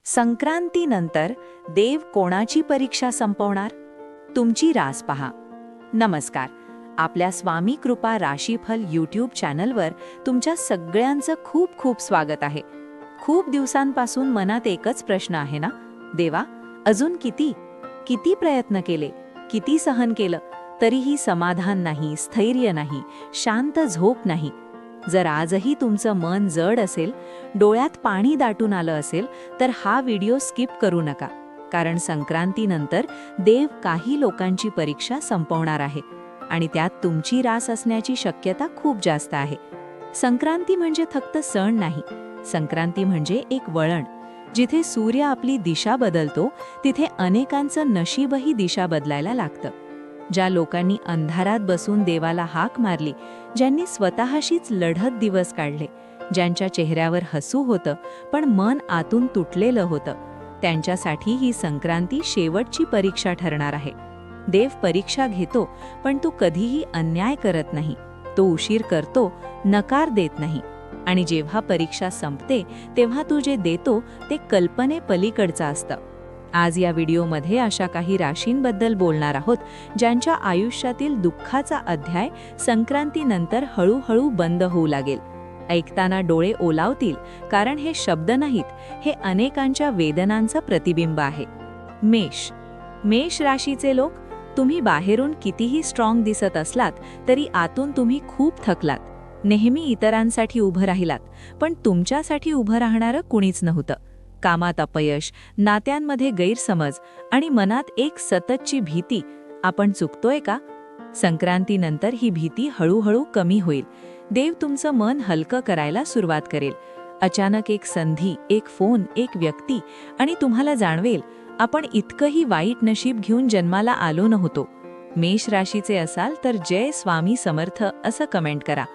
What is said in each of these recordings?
संक्रांतीनंतर देव कोणाची परीक्षा संपवणार? तुमची रास पहा. नमस्कार. आपल्या स्वामी कृपा राशीफल यूट्यूब चॅनलवर तुमच्या सगळ्यांचं खूप खूप स्वागत आहे. खूप दिवसांपासून मनात एकच प्रश्न आहे ना, देवा, अजून किती प्रयत्न केले, किती सहन केलं, तरीही समाधान नाही, स्थैर्य नाही, शांत झोप नाही. जर आजही तुमचं मन जड असेल, डोळ्यात पाणी दाटून आलं असेल, तर हा व्हिडिओ स्किप करू नका. कारण संक्रांतीनंतर देव काही लोकांची परीक्षा संपवणार आहे आणि त्यात तुमची रास असण्याची शक्यता खूप जास्त आहे. संक्रांती म्हणजे फक्त सण नाही, संक्रांती म्हणजे एक वळण. जिथे सूर्य आपली दिशा बदलतो, तिथे अनेकांचं नशीबही दिशा बदलायला लागतं. ज्या लोकांनी अंधारात बसून देवाला हाक मारली, ज्यांनी स्वतःशीच लढत दिवस काढले, ज्यांच्या चेहऱ्यावर हसू होतं पण मन आतून तुटलेलं होतं, त्यांच्यासाठी ही संक्रांती शेवटची परीक्षा ठरणार आहे. देव परीक्षा घेतो, पण तो कधीही अन्याय करत नाही. तो उशीर करतो, नकार देत नाही. आणि जेव्हा परीक्षा संपते, तेव्हा तू जे देतो ते कल्पनेपलीकडचं असतं. आज या व्हिडिओमध्ये अशा काही राशींबद्दल बोलणार आहोत, ज्यांच्या आयुष्यातील दुःखाचा अध्याय संक्रांतीनंतर हळूहळू बंद होऊ लागेल. ऐकताना डोळे ओलावतील, कारण हे शब्द नाहीत, हे अनेकांच्या वेदनांचं प्रतिबिंब आहे. मेष राशीचे लोक, तुम्ही बाहेरून कितीही स्ट्रॉंग दिसत असलात, तरी आतून तुम्ही खूप थकलात. नेहमी इतरांसाठी उभं राहिलात, पण तुमच्यासाठी उभं राहणारं कुणीच नव्हतं. कामात अपयश, नात्यांमध्ये गैरसमज आणि मनात एक सततची भीती, आपण चुकतोय का? संक्रांतीनंतर ही भीती हळूहळू कमी होईल. देव तुमचं मन हलकं करायला सुरुवात करेल. अचानक एक संधी, एक फोन, एक व्यक्ती, आणि तुम्हाला जाणवेल, आपण इतकंही वाईट नशीब घेऊन जन्माला आलो नव्हतो. मेष राशीचे असाल तर जय स्वामी समर्थ असं कमेंट करा.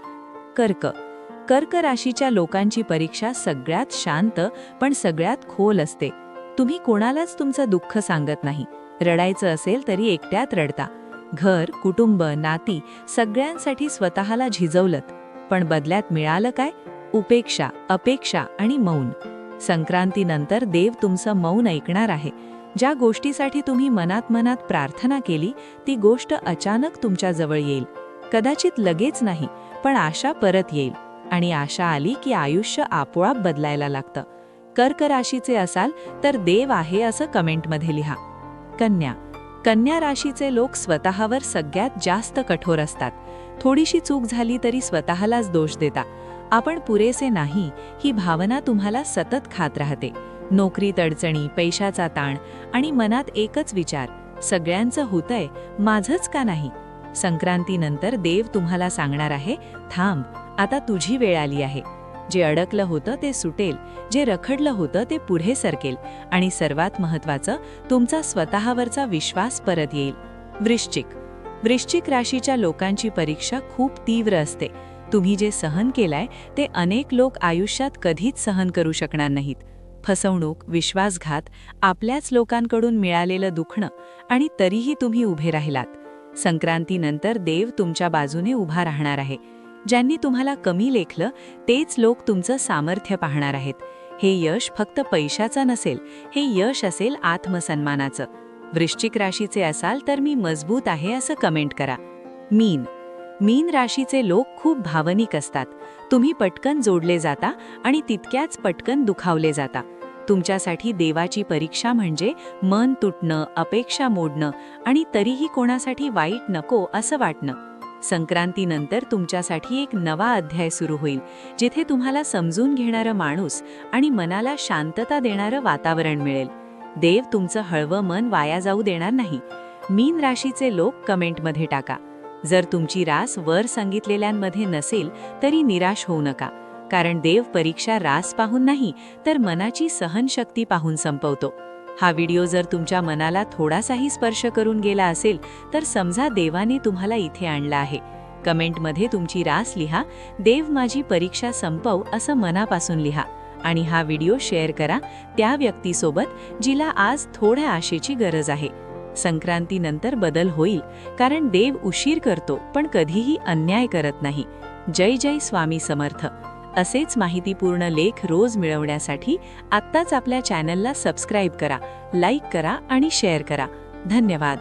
कर्क राशीच्या लोकांची परीक्षा सगळ्यात शांत पण सगळ्यात खोल असते. तुम्ही कोणालाच तुमचं दुःख सांगत नाही. रडायचं असेल तरी एकट्यात रडता. घर, कुटुंब, नाती सगळ्यांसाठी स्वतःला झिजवलत, पण बदल्यात मिळालं काय? उपेक्षा, अपेक्षा आणि मौन. संक्रांतीनंतर देव तुमचं मौन ऐकणार आहे. ज्या गोष्टीसाठी तुम्ही मनात प्रार्थना केली, ती गोष्ट अचानक तुमच्या जवळ येईल. कदाचित लगेच नाही, पण आशा परत येईल. आणि आशा आली की आयुष्य आपोआप बदलायला लागतं. कर्क राशीचे असाल तर देव आहे असं कमेंटमध्ये लिहा. कन्या राशीचे लोक स्वतःवर सगळ्यात जास्त कठोर असतात. थोडीशी चूक झाली तरी स्वतःलाच दोष देता. आपण पुरेसे नाही ही भावना तुम्हाला सतत खात राहते. नोकरीत अडचणी, पैशाचा ताण आणि मनात एकच विचार, सगळ्यांचं होतंय, माझंच का नाही? संक्रांतीनंतर देव तुम्हाला सांगणार आहे, थांब, आता तुझी वेळ आली आहे. जे अडकलं होतं ते सुटेल, जे रखडलं होतं ते पुढे सरकेल, आणि सर्वात महत्त्वाचं, तुमचा स्वतःवरचा विश्वास परत येईल. वृश्चिक राशीच्या लोकांची परीक्षा खूप तीव्र असते. तुम्ही जे सहन केलंय ते अनेक लोक आयुष्यात कधीच सहन करू शकणार नाहीत. फसवणूक, विश्वासघात, आपल्याच लोकांकडून मिळालेलं दुखणं, आणि तरीही तुम्ही उभे राहिलात. संक्रांतीनंतर देव तुमच्या बाजूने उभा राहणार आहे. ज्यांनी तुम्हाला कमी लेखलं तेच लोक तुमचं सामर्थ्य पाहणार आहेत. हे यश फक्त पैशाचं नसेल, हे यश असेल आत्मसन्मानाचं. वृश्चिक राशीचे असाल तर मी मजबूत आहे असं कमेंट करा. मीन राशीचे लोक खूप भावनिक असतात. तुम्ही पटकन जोडले जाता आणि तितक्याच पटकन दुखावले जाता. तुमच्यासाठी देवाची परीक्षा म्हणजे मन तुटणं, अपेक्षा मोडणं आणि तरीही कोणासाठी वाईट नको असं वाटणं. संक्रांतीनंतर तुमच्यासाठी एक नवा अध्याय सुरू होईल, जिथे तुम्हाला समजून घेणारं माणूस आणि मनाला शांतता देणारं वातावरण मिळेल. देव तुमचं हळवं मन वाया जाऊ देणार नाही. मीन राशीचे लोक कमेंटमध्ये टाका. जर तुमची रास वर सांगितलेल्यांमध्ये नसेल तरी निराश होऊ नका, कारण देव परीक्षा रास पाहून नाही तर मनाची सहनशक्ती पाहून संपवतो. हा व्हिडिओ जर तुमच्या मनाला थोडासाही स्पर्श करून गेला असेल तर समजा देवाने तुम्हाला इथे आणलं आहे. कमेंटमध्ये तुमची रास लिहा, देव माझी परीक्षा संपव असं मनापासून लिहा, आणि हा व्हिडिओ शेअर करा त्या व्यक्तीसोबत जिला आज थोड्या आशेची गरज आहे. संक्रांतीनंतर बदल होईल, कारण देव उशीर करतो पण कधीही अन्याय करत नाही. जय जय स्वामी समर्थ. असेच माहितीपूर्ण लेख रोज मिळवण्यासाठी आत्ताच आपल्या चॅनलला सबस्क्राईब करा, लाईक करा आणि शेअर करा. धन्यवाद.